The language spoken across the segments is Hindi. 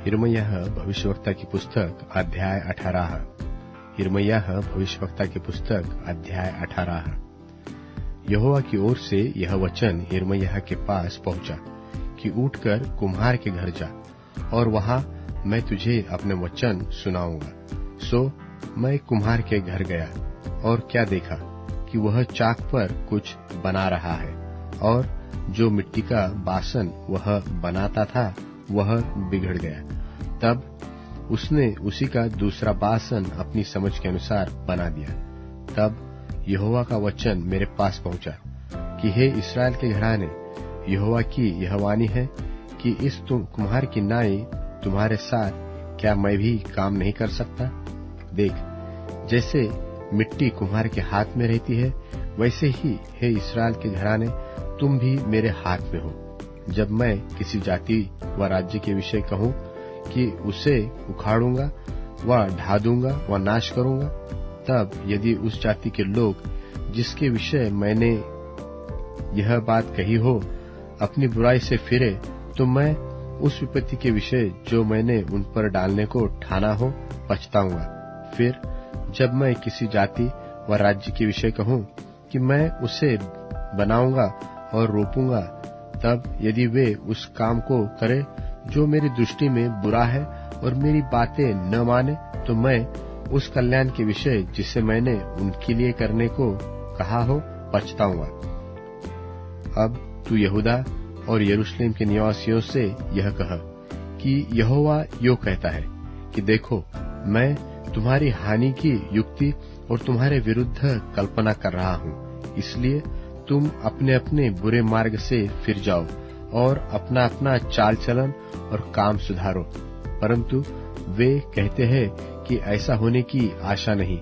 यिर्मयाह भविष्यवक्ता की पुस्तक अध्याय 18। यिर्मयाह भविष्यवक्ता की पुस्तक अध्याय 18। यहोवा की ओर से यह वचन यिर्मयाह के पास पहुंचा कि उठकर कुम्हार के घर जा, और वहां मैं तुझे अपने वचन सुनाऊंगा। सो मैं कुम्हार के घर गया, और क्या देखा कि वह चाक पर कुछ बना रहा है, और जो मिट्टी का बासन वह बनाता था वह बिगड़ गया। तब उसने उसी का दूसरा बासन अपनी समझ के अनुसार बना दिया। तब यहोवा का वचन मेरे पास पहुंचा कि हे इस्राएल के घराने, यहोवा की यह वाणी है कि इस कुम्हार की नाई तुम्हारे साथ क्या मैं भी काम नहीं कर सकता? देख, जैसे मिट्टी कुम्हार के हाथ में रहती है, वैसे ही हे इस्राएल के घराने, तुम भी मेरे हाथ में हो। जब मैं किसी जाति व राज्य के विषय कहूं कि उसे उखाड़ूंगा व ढा दूंगा व नाश करूंगा, तब यदि उस जाति के लोग जिसके विषय मैंने यह बात कही हो अपनी बुराई से फिरे, तो मैं उस विपत्ति के विषय जो मैंने उन पर डालने को ठाना हो पछताऊंगा। फिर जब मैं किसी जाति व राज्य के विषय कहूं कि मैं उसे बनाऊंगा और रोपूंगा, तब यदि वे उस काम को करें जो मेरी दृष्टि में बुरा है और मेरी बातें न माने, तो मैं उस कल्याण के विषय जिसे मैंने उनके लिए करने को कहा हो पछताऊंगा। अब तू यहूदा और यरूशलेम के निवासियों से यह कह कि यहोवा यो कहता है कि देखो, मैं तुम्हारी हानि की युक्ति और तुम्हारे विरुद्ध कल्पना कर रहा हूँ। इसलिए तुम अपने अपने बुरे मार्ग से फिर जाओ और अपना अपना चाल चलन और काम सुधारो। परंतु वे कहते हैं कि ऐसा होने की आशा नहीं,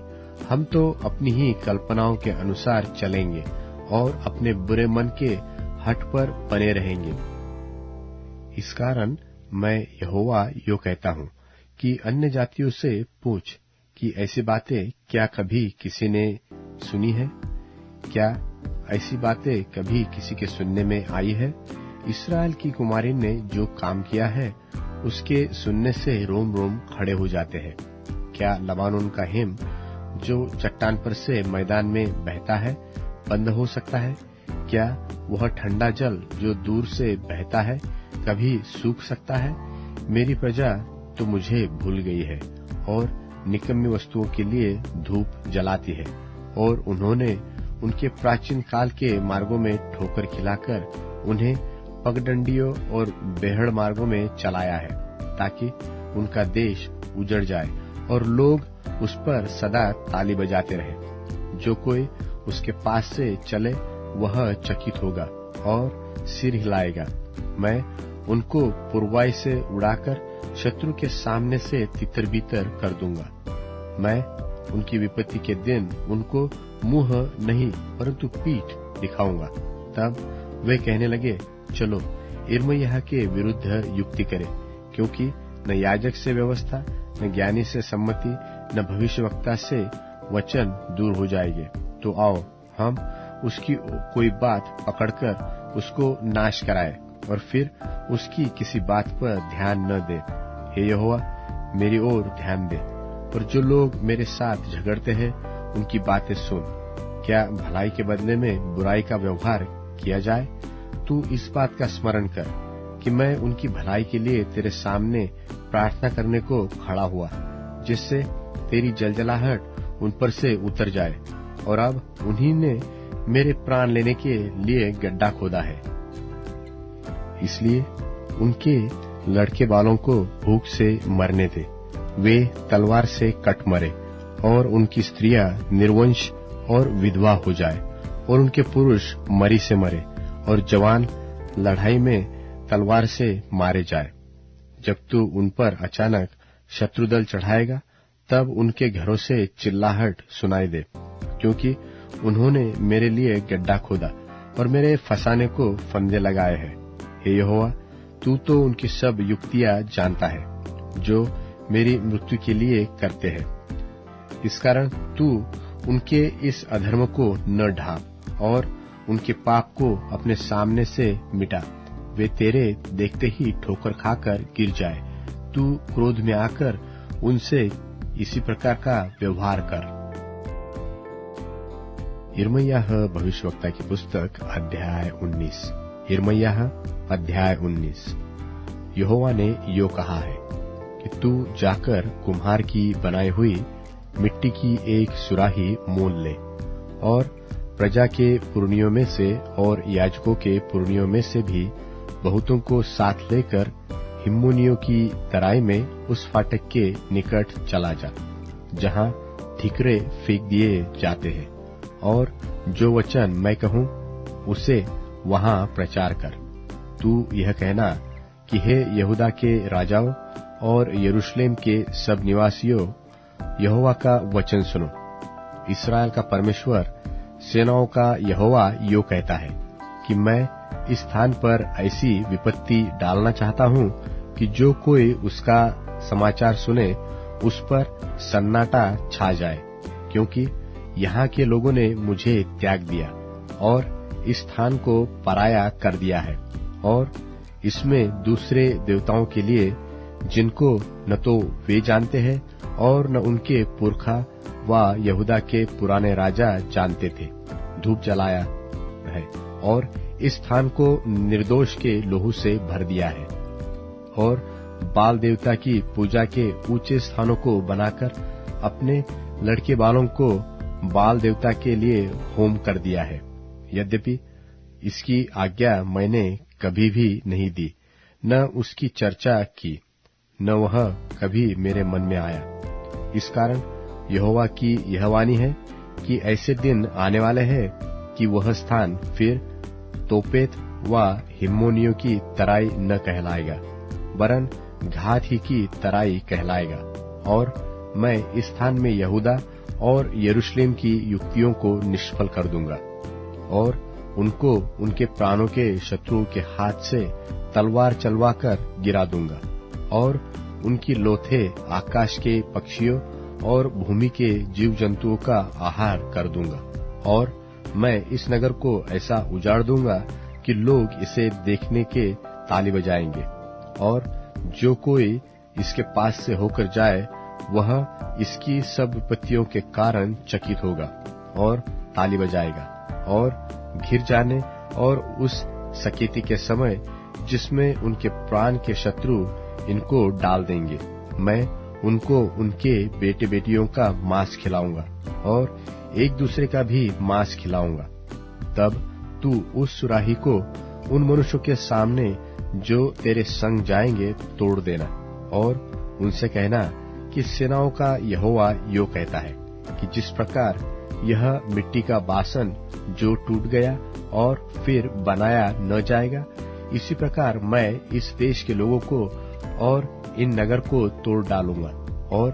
हम तो अपनी ही कल्पनाओं के अनुसार चलेंगे और अपने बुरे मन के हठ पर बने रहेंगे। इस कारण मैं यहोवा यो कहता हूँ कि अन्य जातियों से पूछ कि ऐसी बातें क्या कभी किसी ने सुनी है? क्या ऐसी बातें कभी किसी के सुनने में आई है? इस्राएल की कुमारी ने जो काम किया है, उसके सुनने से रोम रोम खड़े हो जाते हैं। क्या लबानोन का हिम जो चट्टान पर से मैदान में बहता है बंद हो सकता है? क्या वह ठंडा जल जो दूर से बहता है कभी सूख सकता है? मेरी प्रजा तो मुझे भूल गई है और निकम्मी वस्तुओं के लिए धूप जलाती है, और उन्होंने उनके प्राचीन काल के मार्गों में ठोकर खिलाकर उन्हें पगडंडियों और बेहड़ मार्गों में चलाया है, ताकि उनका देश उजड़ जाए और लोग उस पर सदा ताली बजाते रहे। जो कोई उसके पास से चले वह चकित होगा और सिर हिलाएगा। मैं उनको पुरवाई से उड़ाकर शत्रु के सामने से तितर-बितर कर दूंगा। मैं उनकी विपत्ति के दिन उनको मुंह नहीं परंतु पीठ दिखाऊंगा। तब वे कहने लगे, चलो यिर्मयाह के विरुद्ध युक्ति करें, क्योंकि न याजक से व्यवस्था, न ज्ञानी से सम्मति, न भविष्यवक्ता से वचन दूर हो जाएंगे। तो आओ हम उसकी कोई बात पकड़कर उसको नाश कराए और फिर उसकी किसी बात पर ध्यान न दे। हे यहोवा, मेरी ओर ध्यान दे, और जो लोग मेरे साथ झगड़ते हैं उनकी बातें सुन। क्या भलाई के बदले में बुराई का व्यवहार किया जाए? तू इस बात का स्मरण कर कि मैं उनकी भलाई के लिए तेरे सामने प्रार्थना करने को खड़ा हुआ, जिससे तेरी जलजलाहट उन पर से उतर जाए। और अब उन्हीं ने मेरे प्राण लेने के लिए गड्ढा खोदा है, इसलिए उनके लड़के बालों को भूख से मरने दे। वे तलवार से कट मरे और उनकी स्त्रियां निर्वंश और विधवा हो जाए, और उनके पुरुष मरी से मरे और जवान लड़ाई में तलवार से मारे जाए। जब तू उन पर अचानक शत्रुदल चढ़ाएगा, तब उनके घरों से चिल्लाहट सुनाई दे, क्योंकि उन्होंने मेरे लिए गड्ढा खोदा और मेरे फंसाने को फंदे लगाए हैं। हे यहोवा, तू तो उनकी सब युक्तियां जानता है जो मेरी मृत्यु के लिए करते हैं। इस कारण तू उनके इस अधर्म को न ढांप और उनके पाप को अपने सामने से मिटा। वे तेरे देखते ही ठोकर खाकर गिर जाए, तू क्रोध में आकर उनसे इसी प्रकार का व्यवहार कर। यिर्मयाह भविष्यवक्ता की पुस्तक अध्याय 19। यिर्मयाह अध्याय 19। यहोवा ने यो कहा है कि तू जाकर कुम्हार की बनाई हुई मिट्टी की एक सुराही मोल ले और प्रजा के पुरनियों में से और याजकों के पुरनियों में से भी बहुतों को साथ लेकर हिम्मोनियों की तराई में उस फाटक के निकट चला जा जहां ठिकरे फेंक दिए जाते हैं, और जो वचन मैं कहूं उसे वहां प्रचार कर। तू यह कहना कि हे यहूदा के राजाओं और यरूशलेम के सब निवासियों, यहोवा का वचन सुनो। इस्राएल का परमेश्वर, सेनाओं का यहोवा यो कहता है कि मैं इस स्थान पर ऐसी विपत्ति डालना चाहता हूं कि जो कोई उसका समाचार सुने उस पर सन्नाटा छा जाए, क्योंकि यहाँ के लोगों ने मुझे त्याग दिया और इस स्थान को पराया कर दिया है, और इसमें दूसरे देवताओं के लिए, जिनको न तो वे जानते हैं और न उनके पुरखा व यहूदा के पुराने राजा जानते थे, धूप जलाया है और इस स्थान को निर्दोष के लोहू से भर दिया है, और बाल देवता की पूजा के ऊंचे स्थानों को बनाकर अपने लड़के बालों को बाल देवता के लिए होम कर दिया है। यद्यपि इसकी आज्ञा मैंने कभी भी नहीं दी, न उसकी चर्चा की, न वह कभी मेरे मन में आया। इस कारण यहोवा की यह वाणी है कि ऐसे दिन आने वाले हैं कि वह स्थान फिर तोपेत व हिम्मोनियों की तराई न कहलाएगा, वरन घात ही की तराई कहलाएगा, और मैं इस स्थान में यहूदा और यरूशलेम की युक्तियों को निष्फल कर दूंगा, और उनको उनके प्राणों के शत्रुओं के हाथ से तलवार चलवाकर गिरा दूंगा, और उनकी लोथे आकाश के पक्षियों और भूमि के जीव जंतुओं का आहार कर दूंगा, और मैं इस नगर को ऐसा उजाड़ दूंगा कि लोग इसे देखने के ताली बजाएंगे, और जो कोई इसके पास से होकर जाए वह इसकी सब विपत्तियों के कारण चकित होगा और ताली बजाएगा, और घिर जाने और उस सकेती के समय जिसमें उनके प्राण के शत्रु इनको डाल देंगे, मैं उनको उनके बेटे बेटियों का मांस खिलाऊंगा और एक दूसरे का भी मांस खिलाऊंगा। तब तू उस सुराही को उन मनुष्यों के सामने जो तेरे संग जाएंगे तोड़ देना, और उनसे कहना कि सेनाओं का यहोवा यो कहता है कि जिस प्रकार यह मिट्टी का बासन जो टूट गया और फिर बनाया न जाएगा, इसी प्रकार मैं इस देश के लोगों को और इन नगर को तोड़ डालूंगा, और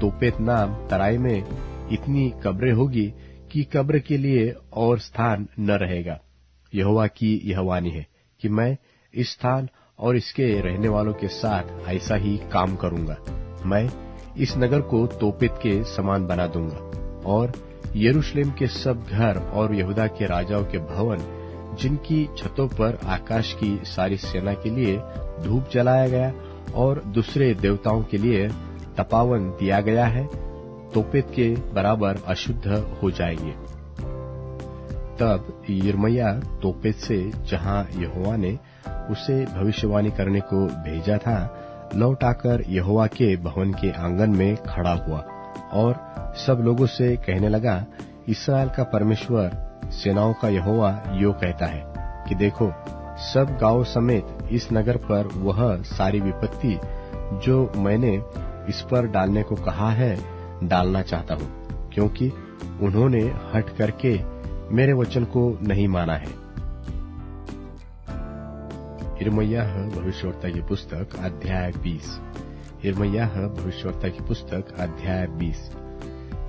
तोपेत नाम तराई में इतनी कब्रें होगी कि कब्र के लिए और स्थान न रहेगा। यहोवा की यह वाणी है कि मैं इस स्थान और इसके रहने वालों के साथ ऐसा ही काम करूंगा। मैं इस नगर को तोपेत के समान बना दूंगा, और यरूशलेम के सब घर और यहूदा के राजाओं के भवन, जिनकी छतों पर आकाश की सारी सेना के लिए धूप जलाया गया और दूसरे देवताओं के लिए तपावन दिया गया है, तोपेत के बराबर अशुद्ध हो जाएंगे। तब यिर्मयाह तोपेत से, जहां यहोवा ने उसे भविष्यवाणी करने को भेजा था, लौट आकर यहोवा के भवन के आंगन में खड़ा हुआ और सब लोगों से कहने लगा, इस्राएल का परमेश्वर, सेनाओं का यहोवा यो कहता है कि देखो, सब गांवों समेत इस नगर पर वह सारी विपत्ति जो मैंने इस पर डालने को कहा है डालना चाहता हूँ, क्योंकि उन्होंने हट करके मेरे वचन को नहीं माना है। यिर्मयाह भविष्यवक्ता की पुस्तक अध्याय 20। यिर्मयाह भविष्यवक्ता की पुस्तक अध्याय 20।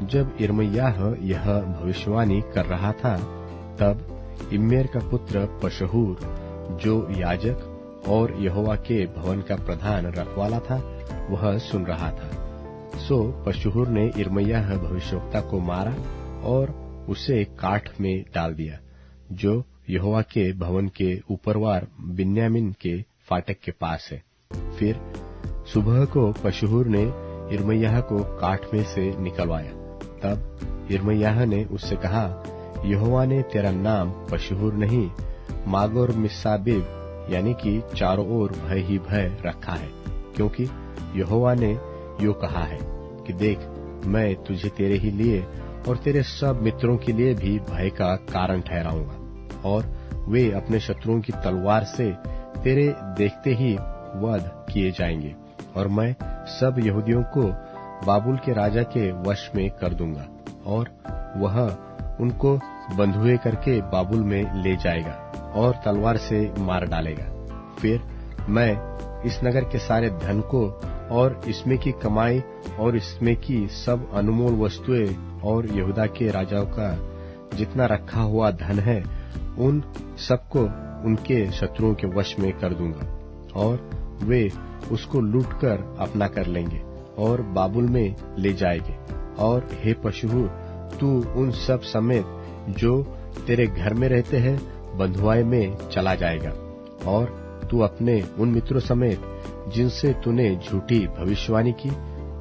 जब यिर्मयाह यह भविष्यवाणी कर रहा था, तब इम्मेर का पुत्र पशहूर, जो याजक और यहोवा के भवन का प्रधान रखवाला था, वह सुन रहा था। सो पशहूर ने यिर्मयाह भविष्यवक्ता को मारा और उसे काठ में डाल दिया, जो यहोवा के भवन के ऊपरवार बिन्यामीन के फाटक के पास है। फिर सुबह को पशहूर ने यिर्मयाह को काठ में से निकलवाया। तब यिर्मयाह ने उससे कहा, यहोवा ने तेरा नाम पशहूर नहीं, मागोर मिस्साबिब यानी कि चारों ओर भय ही भय रखा है, क्योंकि यहोवा ने यो कहा है कि देख, मैं तुझे तेरे ही लिए और तेरे सब मित्रों के लिए भी भय का कारण ठहराऊंगा, और वे अपने शत्रुओं की तलवार से तेरे देखते ही वध किए जाएंगे, और मैं सब यहूदियों को बाबुल के राजा के वश में कर दूंगा, और वह उनको बंधुए करके बाबुल में ले जाएगा और तलवार से मार डालेगा। फिर मैं इस नगर के सारे धन को और इसमें की कमाई और इसमें की सब अनमोल वस्तुएं और यहूदा के राजाओं का जितना रखा हुआ धन है, उन सबको उनके शत्रुओं के वश में कर दूंगा, और वे उसको लूटकर अपना कर लेंगे और बाबुल में ले जाएंगे। और हे पशहूर, तू उन सब समेत जो तेरे घर में रहते हैं बंधुआई में चला जाएगा, और तू अपने उन मित्रों समेत जिनसे तूने झूठी भविष्यवाणी की,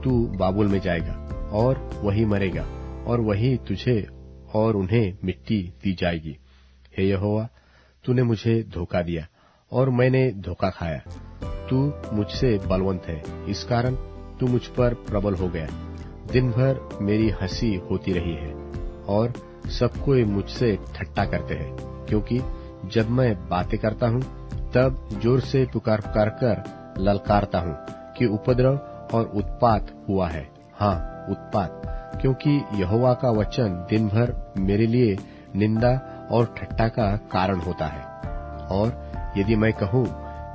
तू बाबुल में जाएगा और वही मरेगा, और वही तुझे और उन्हें मिट्टी दी जाएगी। हे यहोवा, तूने मुझे धोखा दिया और मैंने धोखा खाया। तू मुझसे बलवंत है, इस कारण तू मुझ पर प्रबल हो गया। दिन भर मेरी हंसी होती रही है और सब कोई मुझसे ठट्ठा करते हैं, क्योंकि जब मैं बातें करता हूँ तब जोर से पुकार पुकार कर ललकारता हूँ कि उपद्रव और उत्पात हुआ है। हाँ, उत्पात, क्योंकि यहोवा का वचन दिन भर मेरे लिए निंदा और ठट्ठा का कारण होता है। और यदि मैं कहूँ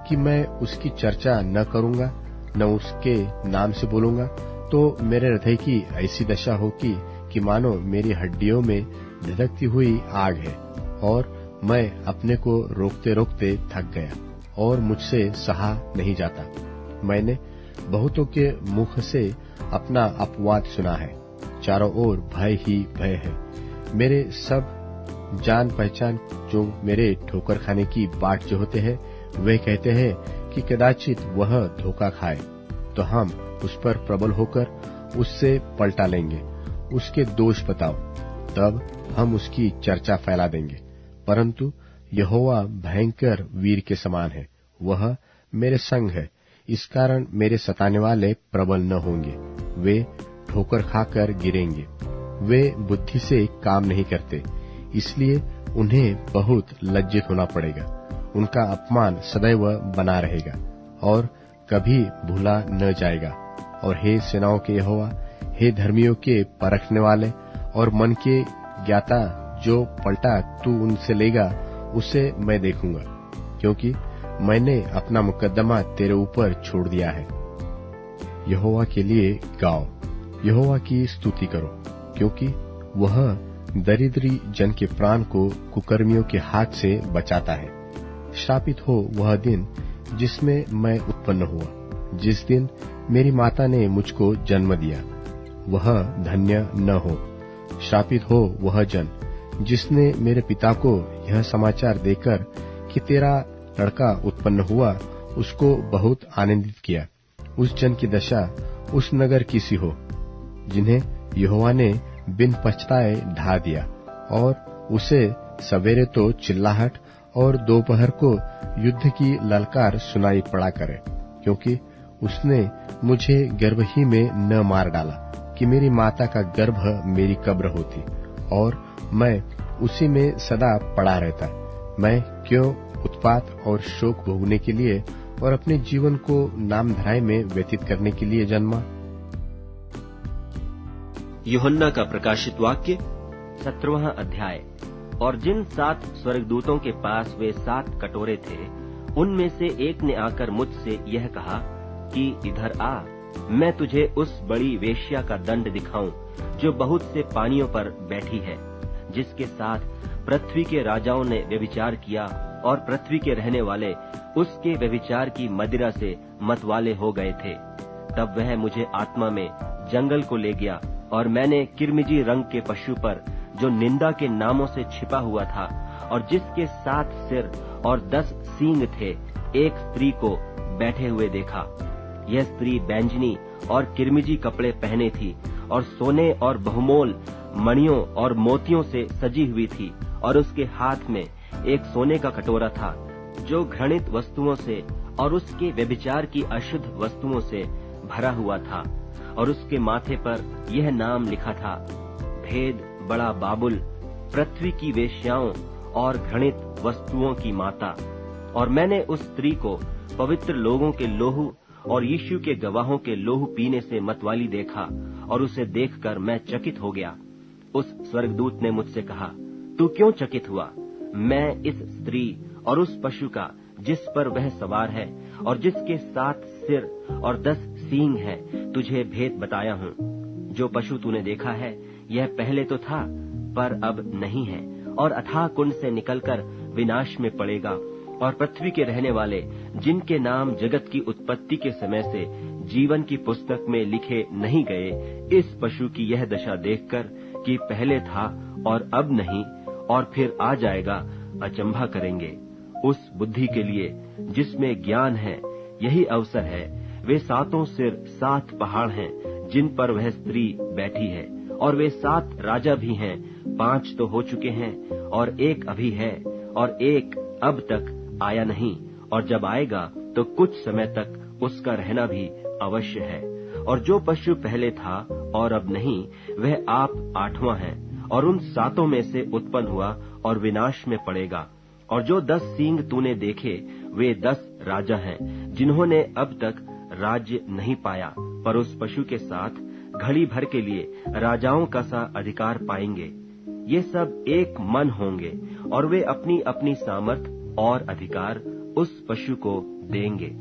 कि मैं उसकी चर्चा न करूँगा, न उसके नाम से बोलूँगा, तो मेरे हृदय की ऐसी दशा होगी कि मानो मेरी हड्डियों में धधकती हुई आग है, और मैं अपने को रोकते रोकते थक गया और मुझसे सहा नहीं जाता। मैंने बहुतों के मुख से अपना अपवाद सुना है, चारों ओर भय ही भय है। मेरे सब जान पहचान जो मेरे ठोकर खाने की बाट जो होते हैं, वे कहते हैं कि कदाचित वह धोखा खाए तो हम उस पर प्रबल होकर उससे पलटा लेंगे। उसके दोष बताओ, तब हम उसकी चर्चा फैला देंगे। परंतु यहोवा भयंकर वीर के समान है, वह मेरे संग है, इस कारण मेरे सताने वाले प्रबल न होंगे। वे ठोकर खाकर गिरेंगे। वे बुद्धि से काम नहीं करते, इसलिए उन्हें बहुत लज्जित होना पड़ेगा। उनका अपमान सदैव बना रहेगा और कभी भूला न जाएगा। और हे सेनाओं के यहोवा, हे धर्मियों के परखने वाले और मन के ज्ञाता, जो पलटा तू उनसे लेगा उसे मैं देखूंगा, क्योंकि मैंने अपना मुकद्दमा तेरे ऊपर छोड़ दिया है। यहोवा के लिए गाओ, यहोवा की स्तुति करो, क्योंकि वह दरिद्री जन के प्राण को कुकर्मियों के हाथ से बचाता है। श्रापित हो वह दिन जिसमें मैं उत्पन्न हुआ, जिस दिन मेरी माता ने मुझको जन्म दिया, वह धन्य न हो। श्रापित हो वह जन जिसने मेरे पिता को यह समाचार देकर कि तेरा लड़का उत्पन्न हुआ, उसको बहुत आनंदित किया। उस जन की दशा उस नगर की सी हो जिन्हें यहोवा ने बिन पछताए ढा दिया, और उसे सवेरे तो चिल्लाहट और दोपहर को युद्ध की ललकार सुनाई पड़ा करे, क्योंकि उसने मुझे गर्भ ही में न मार डाला कि मेरी माता का गर्भ मेरी कब्र होती, और मैं उसी में सदा पड़ा रहता। मैं क्यों उत्पात और शोक भोगने के लिए और अपने जीवन को नामधराई में व्यतीत करने के लिए जन्मा। यूहन्ना का प्रकाशित वाक्य 17वां अध्याय। और जिन 7 स्वर्गदूतों के पास वे 7 कटोरे थे, उनमें से एक ने आकर मुझसे यह कहा कि इधर आ, मैं तुझे उस बड़ी वेश्या का दंड दिखाऊं जो बहुत से पानियों पर बैठी है, जिसके साथ पृथ्वी के राजाओं ने व्यभिचार किया और पृथ्वी के रहने वाले उसके व्यभिचार की मदिरा से मतवाले हो गए थे। तब वह मुझे आत्मा में जंगल को ले गया, और मैंने किरमिजी रंग के पशु पर, जो निंदा के नामों से छिपा हुआ था और जिसके 7 सिर और 10 सींग थे, एक स्त्री को बैठे हुए देखा। यह स्त्री बैंजनी और किरमिजी कपड़े पहने थी और सोने और बहुमोल मणियों और मोतियों से सजी हुई थी, और उसके हाथ में एक सोने का कटोरा था जो घृणित वस्तुओं से और उसके व्यभिचार की अशुद्ध वस्तुओं से भरा हुआ था, और उसके माथे पर यह नाम लिखा था, भेद बड़ा बाबुल, पृथ्वी की वेश्याओं और घृणित वस्तुओं की माता। और मैंने उस स्त्री को पवित्र लोगों के लोहू और यीशु के गवाहों के लोहू पीने से मतवाली देखा, और उसे देखकर मैं चकित हो गया। उस स्वर्गदूत ने मुझसे कहा, तू क्यों चकित हुआ? मैं इस स्त्री और उस पशु का जिस पर वह सवार है और जिसके 7 सिर और 10 सींग है, तुझे भेद बताया हूँ। जो पशु तूने देखा है यह पहले तो था पर अब नहीं है, और अथाह कुंड से निकलकर विनाश में पड़ेगा। और पृथ्वी के रहने वाले जिनके नाम जगत की उत्पत्ति के समय से जीवन की पुस्तक में लिखे नहीं गए, इस पशु की यह दशा देखकर कि पहले था और अब नहीं और फिर आ जाएगा, अचंभा करेंगे। उस बुद्धि के लिए जिसमें ज्ञान है यही अवसर है। वे 7 सिर 7 पहाड़ हैं जिन पर वह स्त्री बैठी है, और वे 7 राजा भी हैं। 5 तो हो चुके हैं और एक अभी है, और एक अब तक आया नहीं, और जब आएगा तो कुछ समय तक उसका रहना भी अवश्य है। और जो पशु पहले था और अब नहीं, वह आप 8वां है, और उन 7 में से उत्पन्न हुआ और विनाश में पड़ेगा। और जो 10 सींग तूने देखे वे 10 राजा हैं, जिन्होंने अब तक राज्य नहीं पाया, पर उस पशु के साथ घड़ी भर के लिए राजाओं का सा अधिकार पाएंगे। ये सब एक मन होंगे, और वे अपनी अपनी सामर्थ और अधिकार उस पशु को देंगे।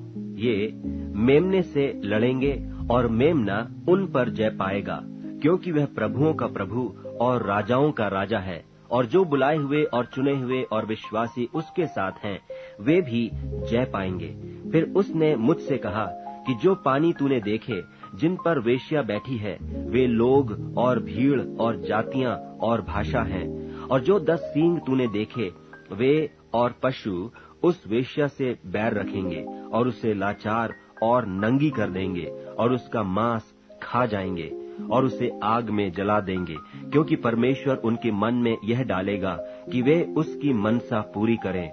ये मेमने से लड़ेंगे, और मेमना उन पर जय पाएगा, क्योंकि वह प्रभुओं का प्रभु और राजाओं का राजा है। और जो बुलाए हुए और चुने हुए और विश्वासी उसके साथ हैं, वे भी जय पाएंगे। फिर उसने मुझसे कहा कि जो पानी तूने देखे जिन पर वेश्या बैठी है, वे लोग और भीड़ और जातियां और भाषा हैं। और जो 10 सींग तूने देखे वे और पशु उस वेश्या से बैर रखेंगे, और उसे लाचार और नंगी कर देंगे, और उसका मांस खा जाएंगे, और उसे आग में जला देंगे, क्योंकि परमेश्वर उनके मन में यह डालेगा कि वे उसकी मनसा पूरी करें।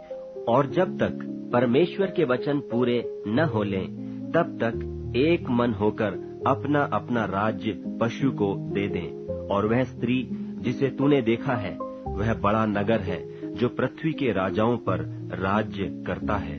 और जब तक परमेश्वर के वचन पूरे न हो लें, तब तक एक मन होकर अपना अपना राज्य पशु को दे दें। और वह स्त्री जिसे तूने देखा है, वह बड़ा नगर है जो पृथ्वी के राजाओं पर राज्य करता है।